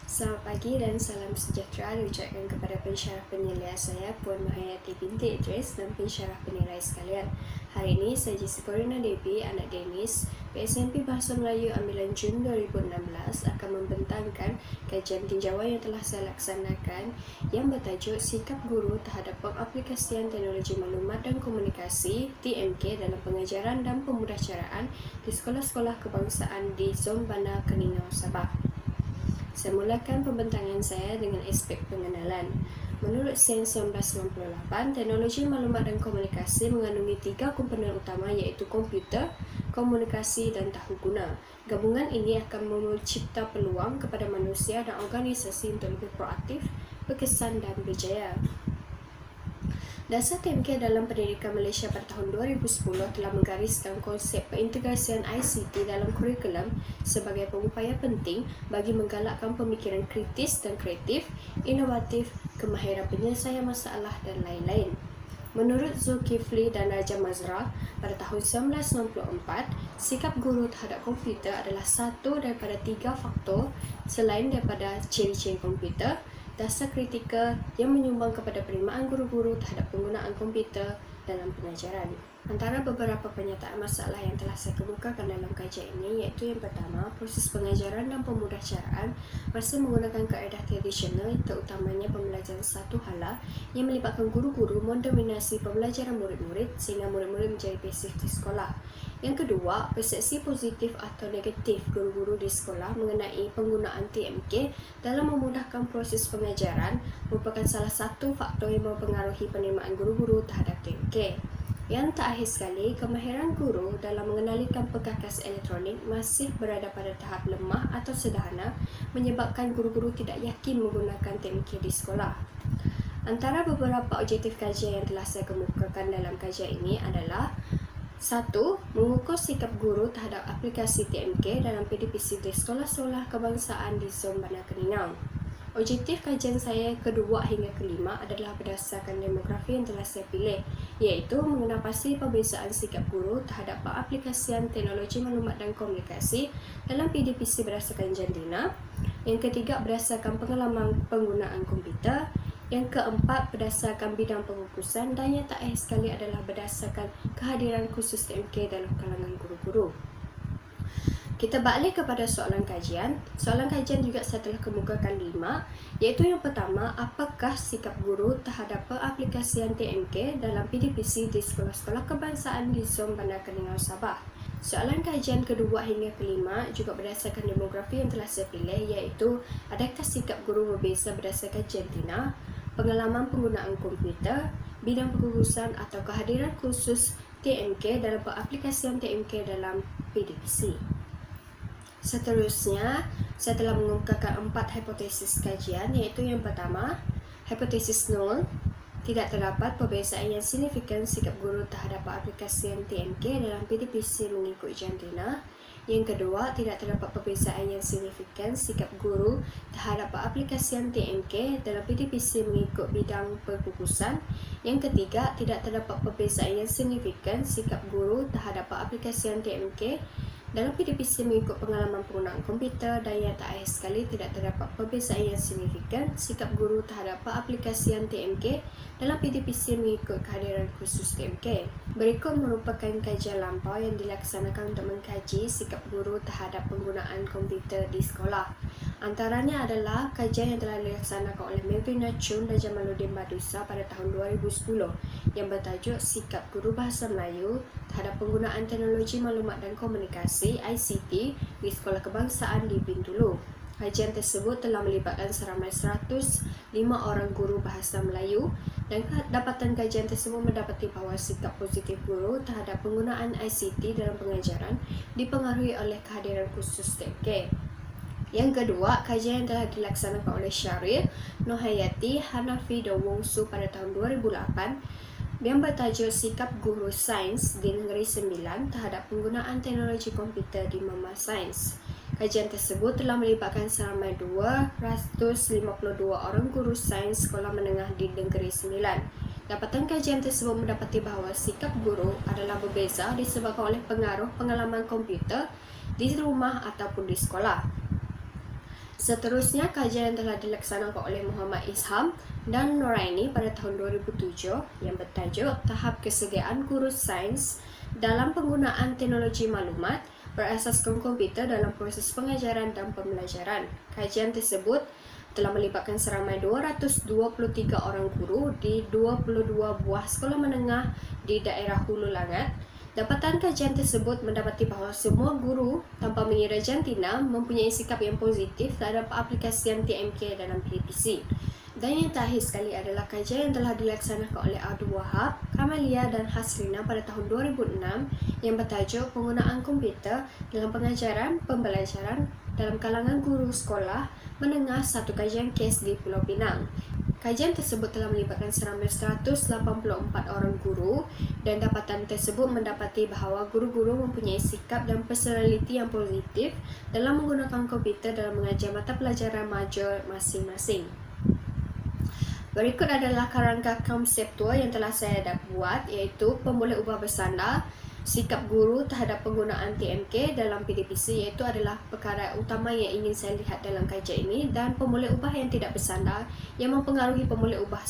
Selamat pagi dan salam sejahtera diucapkan kepada pensyarah penilai saya Puan Mahayati binti Idris dan pensyarah penilai sekalian. Hari ini saya Jessica Corina Devi, anak Dennis, PSMP Bahasa Melayu ambilan Jun 2016 akan membentangkan kajian tinjauan yang telah saya laksanakan yang bertajuk Sikap Guru terhadap Pengaplikasian Teknologi Maklumat dan Komunikasi (TMK) dalam pengajaran dan pemudahcaraan di sekolah-sekolah kebangsaan di Zon Bandar Keningau, Sabah. Saya mulakan pembentangan saya dengan aspek pengenalan. Menurut Sains 1998, teknologi maklumat dan komunikasi mengandungi 3 komponen utama iaitu komputer, komunikasi dan tahu guna. Gabungan ini akan mencipta peluang kepada manusia dan organisasi untuk lebih proaktif, berkesan dan berjaya. Dasar TMK dalam pendidikan Malaysia pada tahun 2010 telah menggariskan konsep pengintegrasian ICT dalam kurikulum sebagai upaya penting bagi menggalakkan pemikiran kritis dan kreatif, inovatif, kemahiran penyelesaian masalah dan lain-lain. Menurut Zulkifli dan Raja Mazrah, pada tahun 1994, sikap guru terhadap komputer adalah satu daripada 3 faktor selain daripada ciri-ciri komputer, dasar kritikal yang menyumbang kepada penerimaan guru-guru terhadap penggunaan komputer dalam pengajaran. Antara beberapa pernyataan masalah yang telah saya kemukakan dalam kajian ini iaitu yang pertama, proses pengajaran dan pemudahcaraan masih menggunakan kaedah tradisional terutamanya pembelajaran satu hala yang melibatkan guru-guru mendominasi pembelajaran murid-murid sehingga murid-murid menjadi pasif di sekolah. Yang kedua, persepsi positif atau negatif guru-guru di sekolah mengenai penggunaan TMK dalam memudahkan proses pengajaran merupakan salah satu faktor yang mempengaruhi penerimaan guru-guru terhadap TMK. Yang terakhir sekali, kemahiran guru dalam mengenalikan perkakas elektronik masih berada pada tahap lemah atau sederhana menyebabkan guru-guru tidak yakin menggunakan TMK di sekolah. Antara beberapa objektif kajian yang telah saya kemukakan dalam kajian ini adalah 1. Mengukur sikap guru terhadap aplikasi TMK dalam PDPC di sekolah-sekolah kebangsaan di Zon Bandar Keningau. Objektif kajian saya kedua hingga kelima adalah berdasarkan demografi yang telah saya pilih, iaitu mengenal pasti perbezaan sikap guru terhadap pengaplikasian teknologi maklumat dan komunikasi dalam PDPC berdasarkan jantina. Yang ketiga, berdasarkan pengalaman penggunaan komputer. Yang keempat, berdasarkan bidang pengukusan. Dan yang terakhir sekali adalah berdasarkan kehadiran khusus TMK dalam kalangan guru-guru. Kita balik kepada soalan kajian. Soalan kajian juga saya telah kemukakan 5, iaitu yang pertama, apakah sikap guru terhadap pengaplikasian TMK dalam PDPC di sekolah-sekolah kebangsaan di Zon Bandar Keningau, Sabah. Soalan kajian kedua hingga kelima juga berdasarkan demografi yang telah saya pilih, iaitu adakah sikap guru berbeza berdasarkan jantina, pengalaman penggunaan komputer, bidang pengurusan atau kehadiran khusus TMK dalam pengaplikasian TMK dalam PDPC. Seterusnya, saya telah mengemukakan 4 hipotesis kajian, iaitu yang pertama, hipotesis 0, tidak terdapat perbezaan yang signifikan sikap guru terhadap aplikasian TMK dalam PDPC mengikut jantina. Yang kedua, tidak terdapat perbezaan yang signifikan sikap guru terhadap aplikasian TMK dalam PDPC mengikut bidang perkukusan. Yang ketiga, tidak terdapat perbezaan yang signifikan sikap guru terhadap aplikasian TMK dalam PDPC mengikut pengalaman penggunaan komputer. Dan yang terakhir sekali, tidak terdapat perbezaan yang signifikan sikap guru terhadap aplikasian TMK dalam PDPC mengikut kehadiran khusus TMK. Berikut merupakan kajian lampau yang dilaksanakan untuk mengkaji sikap guru terhadap penggunaan komputer di sekolah. Antaranya adalah kajian yang telah dilaksanakan oleh Melvina Chun dan Jamaluddin Badusa pada tahun 2010 yang bertajuk Sikap Guru Bahasa Melayu terhadap Penggunaan Teknologi Maklumat dan Komunikasi ICT di Sekolah Kebangsaan di Bintulu. Kajian tersebut telah melibatkan seramai 105 orang guru bahasa Melayu dan dapatan kajian tersebut mendapati bahawa sikap positif guru terhadap penggunaan ICT dalam pengajaran dipengaruhi oleh kehadiran khusus TMK. Yang kedua, kajian yang telah dilaksanakan oleh Syaril, Nohayati, Hanafi dan Wongsu pada tahun 2008 yang bertajuk Sikap Guru Sains di Negeri Sembilan terhadap penggunaan teknologi komputer di Mama Sains. Kajian tersebut telah melibatkan seramai 252 orang guru sains sekolah menengah di Negeri Sembilan. Dapatan kajian tersebut mendapati bahawa sikap guru adalah berbeza disebabkan oleh pengaruh pengalaman komputer di rumah ataupun di sekolah. Seterusnya, kajian yang telah dilaksanakan oleh Muhammad Isham dan Noraini pada tahun 2007 yang bertajuk Tahap Kesediaan Guru Sains dalam Penggunaan Teknologi Maklumat berasaskan komputer dalam proses pengajaran dan pembelajaran. Kajian tersebut telah melibatkan seramai 223 orang guru di 22 buah sekolah menengah di daerah Hulu Langat. Dapatan kajian tersebut mendapati bahawa semua guru tanpa mengira jantina mempunyai sikap yang positif terhadap aplikasian TMK dalam PDPC. Dan yang terakhir sekali adalah kajian yang telah dilaksanakan oleh Abdul Wahab, Kamalia dan Hasrina pada tahun 2006 yang bertajuk Penggunaan Komputer dalam Pengajaran Pembelajaran dalam kalangan guru sekolah menengah, satu kajian kes di Pulau Pinang. Kajian tersebut telah melibatkan seramai 184 orang guru dan dapatan tersebut mendapati bahawa guru-guru mempunyai sikap dan personaliti yang positif dalam menggunakan komputer dalam mengajar mata pelajaran major masing-masing. Berikut adalah kerangka konseptual yang telah saya buat, iaitu pemboleh ubah bersandar, sikap guru terhadap penggunaan TMK dalam PDPC, iaitu adalah perkara utama yang ingin saya lihat dalam kajian ini, dan pemboleh ubah yang tidak bersandar yang mempengaruhi pemboleh ubah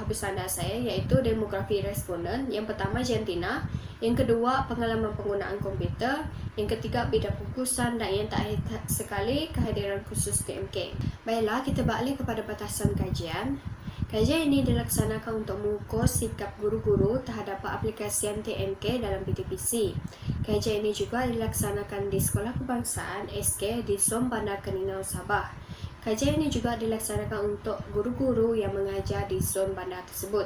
bersandar saya, iaitu demografi responden. Yang pertama, jantina. Yang kedua, pengalaman penggunaan komputer. Yang ketiga, bidang fokusan. Dan yang terakhir sekali, kehadiran khusus TMK. Baiklah, kita balik kepada batasan kajian. Kajian ini dilaksanakan untuk mengukur sikap guru-guru terhadap aplikasian TMK dalam PTPC. Kajian ini juga dilaksanakan di Sekolah Kebangsaan SK di Zon Bandar Keningau, Sabah. Kajian ini juga dilaksanakan untuk guru-guru yang mengajar di zon bandar tersebut.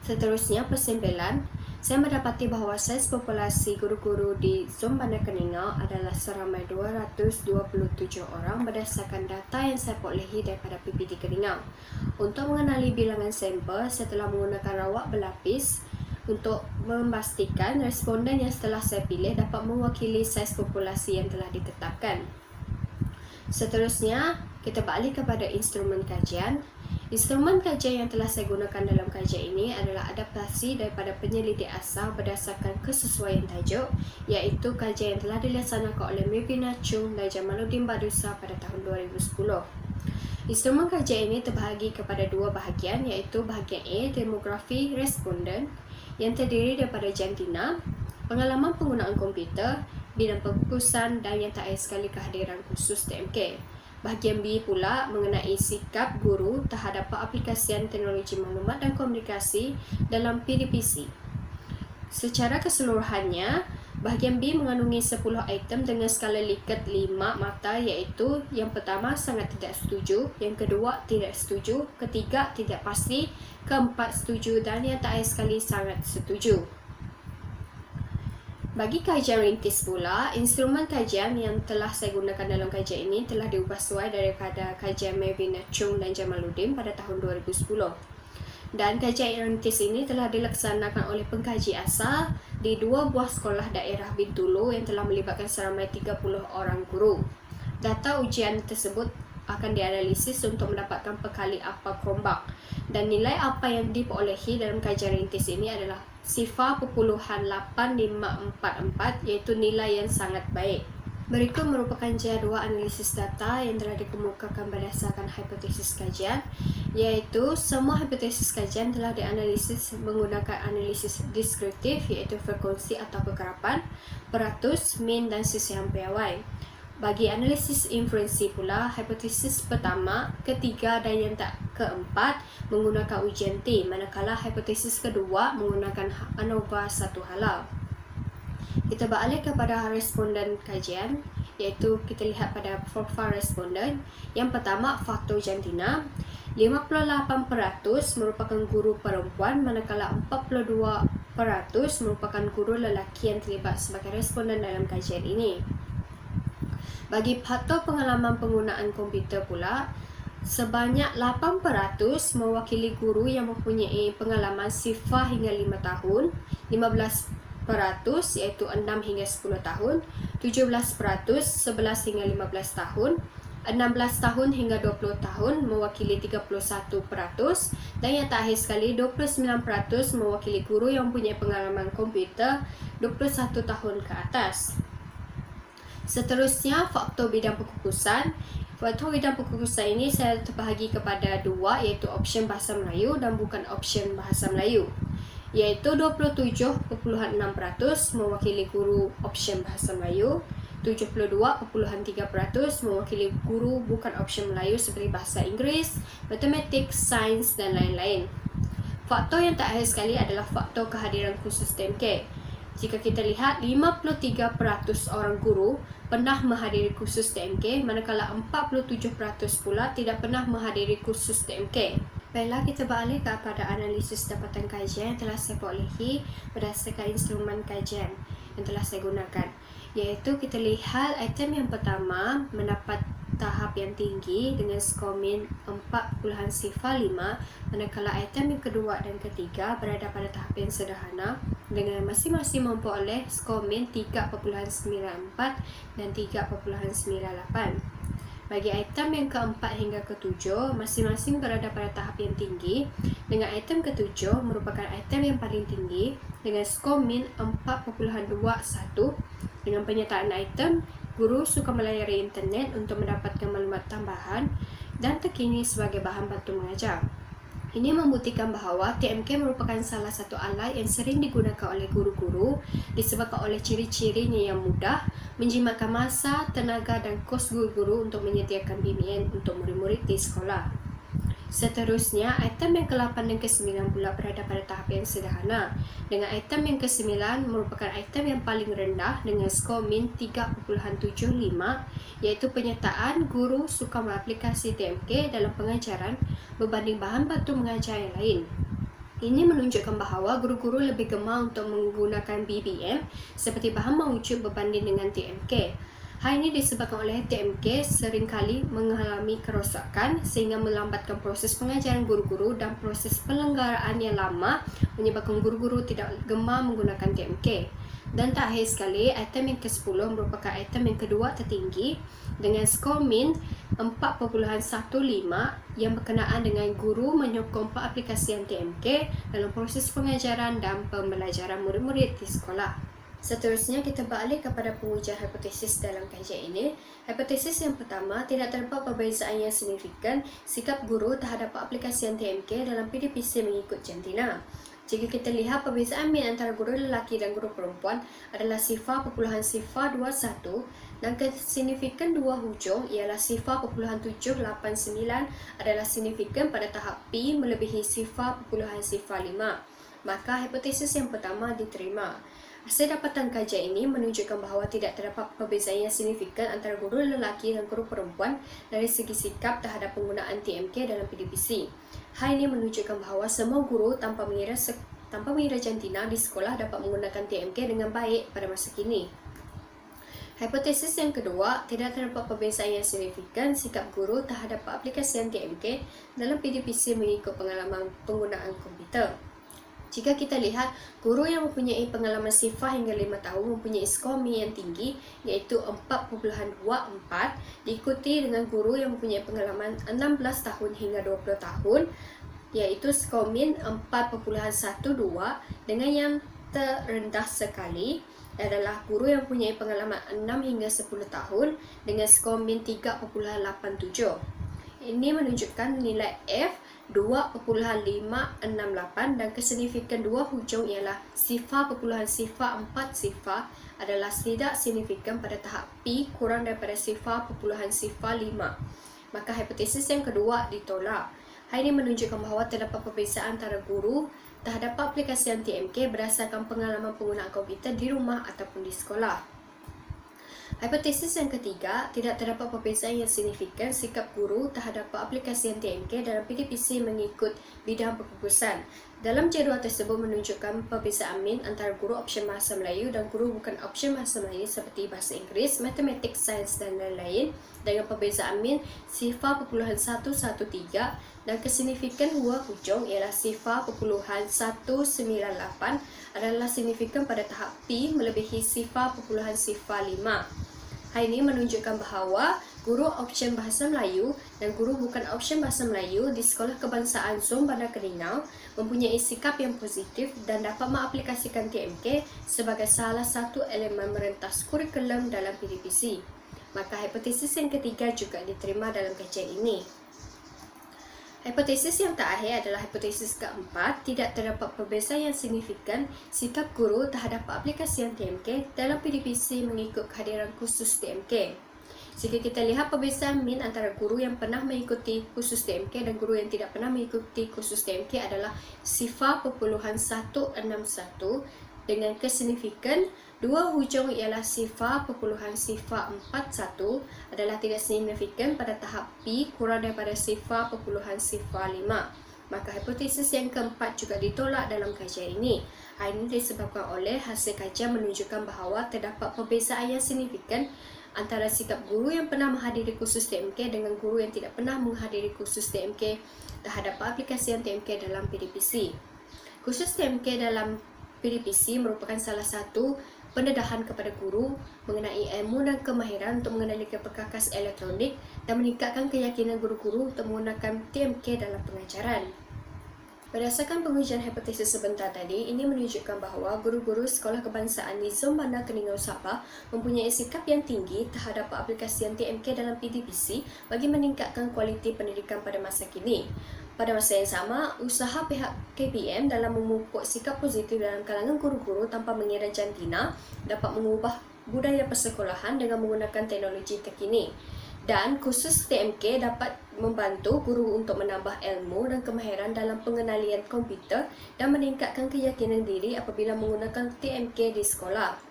Seterusnya, persembelan. Saya mendapati bahawa saiz populasi guru-guru di Zon Bandar Keningau adalah seramai 227 orang berdasarkan data yang saya perolehi daripada PPD Keningau. Untuk mengenali bilangan sampel, saya telah menggunakan rawak berlapis untuk memastikan responden yang setelah saya pilih dapat mewakili saiz populasi yang telah ditetapkan. Seterusnya, kita balik kepada instrumen kajian. Instrumen kajian yang telah saya gunakan dalam kajian ini adalah adaptasi daripada penyelidik asal berdasarkan kesesuaian tajuk, iaitu kajian yang telah dilaksanakan oleh Mevina Chung dan Jamaluddin Badusa pada tahun 2010. Instrumen kajian ini terbahagi kepada dua bahagian, iaitu bahagian A, demografi responden, yang terdiri daripada jantina, pengalaman penggunaan komputer, bidang perkukusan, dan yang terakhir sekali kehadiran khusus TMK. Bahagian B pula mengenai sikap guru terhadap aplikasian teknologi maklumat dan komunikasi dalam PDPC. Secara keseluruhannya, bahagian B mengandungi 10 item dengan skala Likert 5 mata, iaitu yang pertama sangat tidak setuju, yang kedua tidak setuju, ketiga tidak pasti, keempat setuju, dan yang terakhir sekali sangat setuju. Bagi kajian rintis pula, instrumen kajian yang telah saya gunakan dalam kajian ini telah diubah sesuai daripada kajian Mevina Chung dan Jamaluddin pada tahun 2010. Dan kajian rintis ini telah dilaksanakan oleh pengkaji asal di dua buah sekolah daerah Bintulu yang telah melibatkan seramai 30 orang guru. Data ujian tersebut akan dianalisis untuk mendapatkan pekali apa krombak, dan nilai apa yang diperolehi dalam kajian rintis ini adalah 0.8544, iaitu nilai yang sangat baik. Berikut merupakan jadual analisis data yang telah dikemukakan berdasarkan hipotesis kajian, iaitu semua hipotesis kajian telah dianalisis menggunakan analisis deskriptif, iaitu frekuensi atau kekerapan, peratus, min dan sisihan piawai. Bagi analisis inferensi pula, hipotesis pertama, ketiga dan yang keempat menggunakan ujian T, manakala hipotesis kedua menggunakan ANOVA satu halal. Kita balik kepada responden kajian, iaitu kita lihat pada profil responden. Yang pertama, faktor jantina. 58% merupakan guru perempuan, manakala 42% merupakan guru lelaki yang terlibat sebagai responden dalam kajian ini. Bagi faktor pengalaman penggunaan komputer pula, sebanyak 8% mewakili guru yang mempunyai pengalaman 0 hingga 5 tahun, 15% iaitu 6 hingga 10 tahun, 17% 11 hingga 15 tahun, 16 tahun hingga 20 tahun mewakili 31%, dan yang terakhir sekali 29% mewakili guru yang mempunyai pengalaman komputer 21 tahun ke atas. Seterusnya, faktor bidang perkukusan. Faktor bidang perkukusan ini saya terbahagi kepada dua, iaitu option Bahasa Melayu dan bukan option Bahasa Melayu. Iaitu 27.6% mewakili guru option Bahasa Melayu, 72.3% mewakili guru bukan option Melayu seperti Bahasa Inggeris, Matematik, Sains dan lain-lain. Faktor yang terakhir sekali adalah faktor kehadiran khusus TMK. Jika kita lihat, 53% orang guru pernah menghadiri kursus TMK, manakala 47% pula tidak pernah menghadiri kursus TMK. Baiklah, kita beralih kepada analisis dapatan kajian yang telah saya perolehi berdasarkan instrumen kajian yang telah saya gunakan. Iaitu kita lihat item yang pertama mendapat tahap yang tinggi dengan skor min 4.05, manakala item yang kedua dan ketiga berada pada tahap yang sederhana dengan masing-masing memperoleh skor min 3.94 dan 3.98. Bagi item yang keempat hingga ketujuh, masing-masing berada pada tahap yang tinggi, dengan item ketujuh merupakan item yang paling tinggi dengan skor min 4.21. Dengan penyertaan item, guru suka melayari internet untuk mendapatkan maklumat tambahan dan terkini sebagai bahan bantu mengajar. Ini membuktikan bahawa TMK merupakan salah satu alat yang sering digunakan oleh guru-guru disebabkan oleh ciri-cirinya yang mudah, menjimatkan masa, tenaga dan kos guru-guru untuk menyediakan bimbingan untuk murid-murid di sekolah. Seterusnya, item yang ke-8 dan ke-9 pula berada pada tahap yang sederhana. Dengan item yang ke-9 merupakan item yang paling rendah dengan skor min 3.75, iaitu penyertaan guru suka mengaplikasi TMK dalam pengajaran berbanding bahan bantu mengajar yang lain. Ini menunjukkan bahawa guru-guru lebih gemar untuk menggunakan BBM seperti bahan mewujud berbanding dengan TMK. Hal ini disebabkan oleh TMK seringkali mengalami kerosakan sehingga melambatkan proses pengajaran guru-guru dan proses penyelenggaraan yang lama menyebabkan guru-guru tidak gemar menggunakan TMK. Dan terakhir sekali, item yang ke-10 merupakan item yang kedua tertinggi dengan skor min 4.15 yang berkenaan dengan guru menyokong pengaplikasian TMK dalam proses pengajaran dan pembelajaran murid-murid di sekolah. Seterusnya, kita beralih kepada pengujian hipotesis dalam kajian ini. Hipotesis yang pertama, tidak terdapat perbezaan yang signifikan sikap guru terhadap aplikasian TMK dalam PDPC mengikut jantina. Jika kita lihat, perbezaan min antara guru lelaki dan guru perempuan adalah 0.021 dan kesignifikan dua hujung ialah 0.789 adalah signifikan pada tahap P melebihi 0.05. Maka hipotesis yang pertama diterima. Hasil dapatan kajian ini menunjukkan bahawa tidak terdapat perbezaan yang signifikan antara guru lelaki dan guru perempuan dari segi sikap terhadap penggunaan TMK dalam PDPC. Hal ini menunjukkan bahawa semua guru tanpa mengira jantina di sekolah dapat menggunakan TMK dengan baik pada masa kini. Hipotesis yang kedua, tidak terdapat perbezaan yang signifikan sikap guru terhadap aplikasian TMK dalam PDPC mengikut pengalaman penggunaan komputer. Jika kita lihat, guru yang mempunyai pengalaman sifar hingga 5 tahun mempunyai skor min yang tinggi iaitu 4.24, diikuti dengan guru yang mempunyai pengalaman 16 tahun hingga 20 tahun iaitu skor min 4.12, dengan yang terendah sekali adalah guru yang mempunyai pengalaman 6 hingga 10 tahun dengan skor min 3.87. Ini menunjukkan nilai F 2.568 dan kesignifikan dua hujung ialah 0.04 adalah tidak signifikan pada tahap P kurang daripada 0.05. Maka hipotesis yang kedua ditolak. Hal ini menunjukkan bahawa terdapat perbezaan antara guru terhadap aplikasian TMK berdasarkan pengalaman penggunaan komputer di rumah ataupun di sekolah. Hipotesis yang ketiga, tidak terdapat perbezaan yang signifikan sikap guru terhadap aplikasian TMK dalam PDPC mengikut bidang perkukusan. Dalam jadual tersebut menunjukkan perbezaan min antara guru option Bahasa Melayu dan guru bukan option Bahasa Melayu seperti Bahasa Inggeris, Matematik, Sains dan lain-lain dengan perbezaan min 0.113 dan kesignifikan dua hujung ialah 0.198 adalah signifikan pada tahap P melebihi 0.05. Hal ini menunjukkan bahawa guru option Bahasa Melayu dan guru bukan option Bahasa Melayu di Sekolah Kebangsaan Zon Bandar Keningau mempunyai sikap yang positif dan dapat mengaplikasikan TMK sebagai salah satu elemen merentas kurikulum dalam PDPC. Maka hipotesis yang ketiga juga diterima dalam kajian ini. Hipotesis yang terakhir adalah hipotesis keempat, tidak terdapat perbezaan yang signifikan sikap guru terhadap aplikasian TMK dalam PDPC mengikut kehadiran khusus TMK. Jika kita lihat perbezaan min antara guru yang pernah mengikuti khusus TMK dan guru yang tidak pernah mengikuti khusus TMK adalah 0.161 dengan kesignifikan dua hujung ialah 0.041 adalah tidak signifikan pada tahap P kurang daripada 0.05. Maka hipotesis yang keempat juga ditolak dalam kajian ini. Hal ini disebabkan oleh hasil kajian menunjukkan bahawa terdapat perbezaan yang signifikan antara sikap guru yang pernah menghadiri kursus TMK dengan guru yang tidak pernah menghadiri kursus TMK terhadap aplikasian TMK dalam PDPC. Kursus TMK dalam PDPC merupakan salah satu pendedahan kepada guru mengenai ilmu dan kemahiran untuk mengendalikan perkakas elektronik dan meningkatkan keyakinan guru-guru untuk menggunakan TMK dalam pengajaran. Berdasarkan pengujian hipotesis sebentar tadi, ini menunjukkan bahawa guru-guru Sekolah Kebangsaan di Zon Bandar Keningau Sabah mempunyai sikap yang tinggi terhadap aplikasian TMK dalam PDPC bagi meningkatkan kualiti pendidikan pada masa kini. Pada masa yang sama, usaha pihak KPM dalam memupuk sikap positif dalam kalangan guru-guru tanpa mengira jantina dapat mengubah budaya persekolahan dengan menggunakan teknologi terkini. Dan khusus TMK dapat membantu guru untuk menambah ilmu dan kemahiran dalam pengenalian komputer dan meningkatkan keyakinan diri apabila menggunakan TMK di sekolah.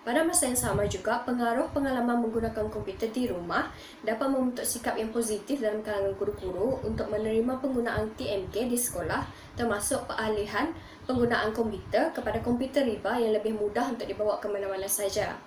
Pada masa yang sama juga, pengaruh pengalaman menggunakan komputer di rumah dapat membentuk sikap yang positif dalam kalangan guru-guru untuk menerima penggunaan TMK di sekolah, termasuk peralihan penggunaan komputer kepada komputer riba yang lebih mudah untuk dibawa ke mana-mana saja.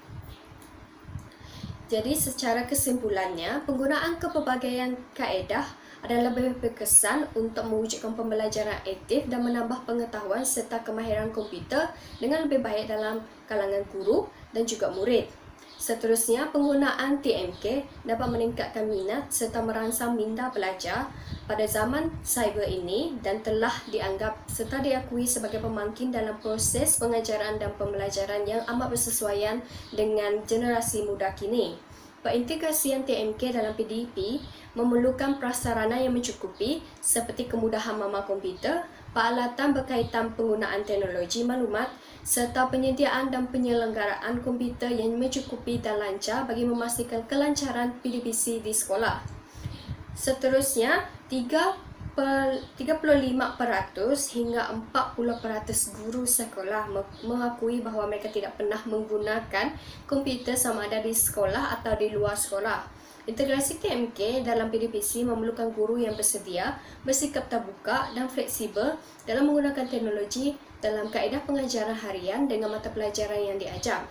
Jadi secara kesimpulannya, penggunaan kepelbagaian kaedah adalah lebih berkesan untuk mewujudkan pembelajaran aktif dan menambah pengetahuan serta kemahiran komputer dengan lebih baik dalam kalangan guru dan juga murid. Seterusnya, penggunaan TMK dapat meningkatkan minat serta merangsang minda belajar pada zaman cyber ini dan telah dianggap serta diakui sebagai pemangkin dalam proses pengajaran dan pembelajaran yang amat bersesuaian dengan generasi muda kini. Perintegrasian TMK dalam PDP memerlukan prasarana yang mencukupi seperti kemudahan mama komputer, peralatan berkaitan penggunaan teknologi maklumat serta penyediaan dan penyelenggaraan komputer yang mencukupi dan lancar bagi memastikan kelancaran PDPC di sekolah. Seterusnya, 35% hingga 40% guru sekolah mengakui bahawa mereka tidak pernah menggunakan komputer sama ada di sekolah atau di luar sekolah. Integrasi TMK dalam PDPC memerlukan guru yang bersedia, bersikap terbuka dan fleksibel dalam menggunakan teknologi dalam kaedah pengajaran harian dengan mata pelajaran yang diajar.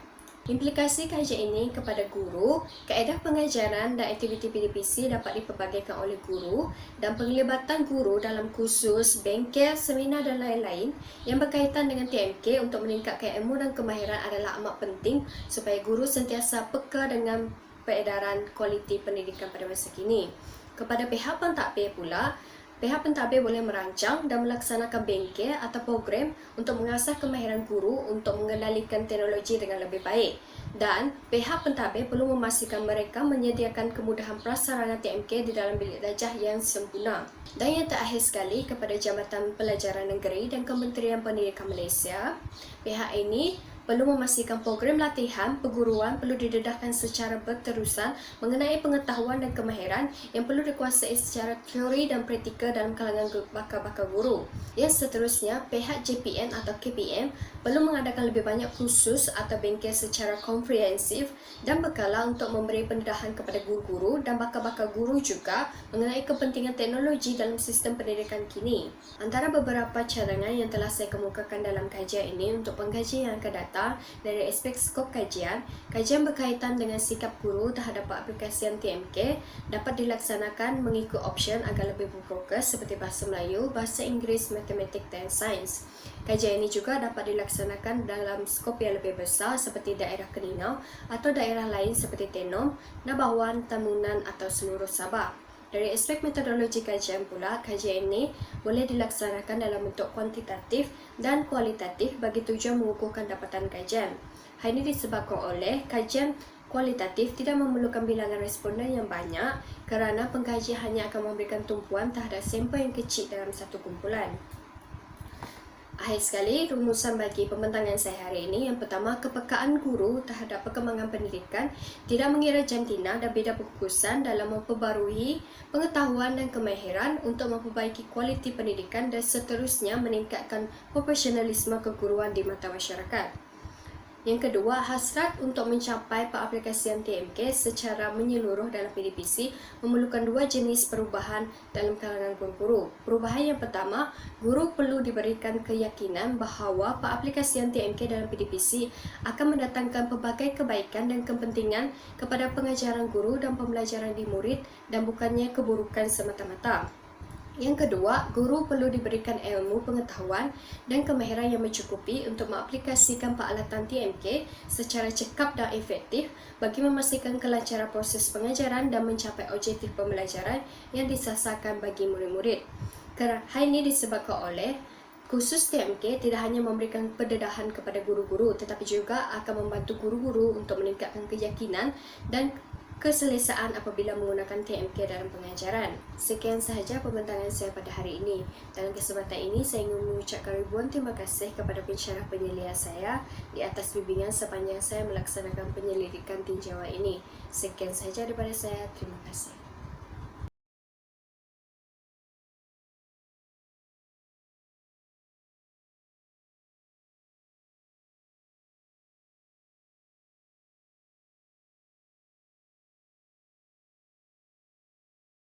Implikasi kajian ini kepada guru, kaedah pengajaran dan aktiviti PDPC dapat dipelbagaikan oleh guru dan penglibatan guru dalam kursus, bengkel, seminar dan lain-lain yang berkaitan dengan TMK untuk meningkatkan ilmu dan kemahiran adalah amat penting supaya guru sentiasa peka dengan peredaran kualiti pendidikan pada masa kini. Kepada pihak pentadbir pula, pihak pentadbir boleh merancang dan melaksanakan bengkel atau program untuk mengasah kemahiran guru untuk mengendalikan teknologi dengan lebih baik. Dan pihak pentadbir perlu memastikan mereka menyediakan kemudahan prasarana TMK di dalam bilik darjah yang sempurna. Dan yang terakhir sekali, kepada Jabatan Pelajaran Negeri dan Kementerian Pendidikan Malaysia, pihak ini perlu memastikan program latihan perguruan perlu didedahkan secara berterusan mengenai pengetahuan dan kemahiran yang perlu dikuasai secara teori dan praktikal dalam kalangan bakal-bakal guru. Yang seterusnya, pihak JPN atau KPM perlu mengadakan lebih banyak kursus atau bengkel secara komprehensif dan berkala untuk memberi pendedahan kepada guru-guru dan bakal-bakal guru juga mengenai kepentingan teknologi dalam sistem pendidikan kini. Antara beberapa cadangan yang telah saya kemukakan dalam kajian ini untuk pengkajian yang akan datang datang dari aspek skop kajian, kajian berkaitan dengan sikap guru terhadap pengaplikasian TMK dapat dilaksanakan mengikut option agar lebih berfokus seperti bahasa Melayu, bahasa Inggeris, matematik dan sains. Kajian ini juga dapat dilaksanakan dalam skop yang lebih besar seperti daerah Keninau atau daerah lain seperti Tenom, Nabawan, Tamunan atau seluruh Sabah. Dari aspek metodologi kajian pula, kajian ini boleh dilaksanakan dalam bentuk kuantitatif dan kualitatif bagi tujuan mengukuhkan dapatan kajian. Hal ini disebabkan oleh kajian kualitatif tidak memerlukan bilangan responden yang banyak kerana pengkaji hanya akan memberikan tumpuan terhadap sampel yang kecil dalam satu kumpulan. Akhir sekali, rumusan bagi pembentangan saya hari ini. Yang pertama, kepekaan guru terhadap perkembangan pendidikan tidak mengira jantina dan beza fokusan dalam memperbarui pengetahuan dan kemahiran untuk memperbaiki kualiti pendidikan dan seterusnya meningkatkan profesionalisme keguruan di mata masyarakat. Yang kedua, hasrat untuk mencapai pengaplikasian TMK secara menyeluruh dalam PDPC memerlukan dua jenis perubahan dalam kalangan guru-guru. Perubahan yang pertama, guru perlu diberikan keyakinan bahawa pengaplikasian TMK dalam PDPC akan mendatangkan pelbagai kebaikan dan kepentingan kepada pengajaran guru dan pembelajaran di murid dan bukannya keburukan semata-mata. Yang kedua, guru perlu diberikan ilmu, pengetahuan dan kemahiran yang mencukupi untuk mengaplikasikan peralatan TMK secara cekap dan efektif bagi memastikan kelancaran proses pengajaran dan mencapai objektif pembelajaran yang disasarkan bagi murid-murid. Kerana hal ini disebabkan oleh kursus TMK tidak hanya memberikan pendedahan kepada guru-guru tetapi juga akan membantu guru-guru untuk meningkatkan keyakinan dan keselesaan apabila menggunakan TMK dalam pengajaran. Sekian sahaja pembentangan saya pada hari ini. Dalam kesempatan ini, saya ingin mengucapkan ribuan terima kasih kepada pensyarah penyelidik saya di atas bimbingan sepanjang saya melaksanakan penyelidikan tinjauan ini. Sekian sahaja daripada saya. Terima kasih.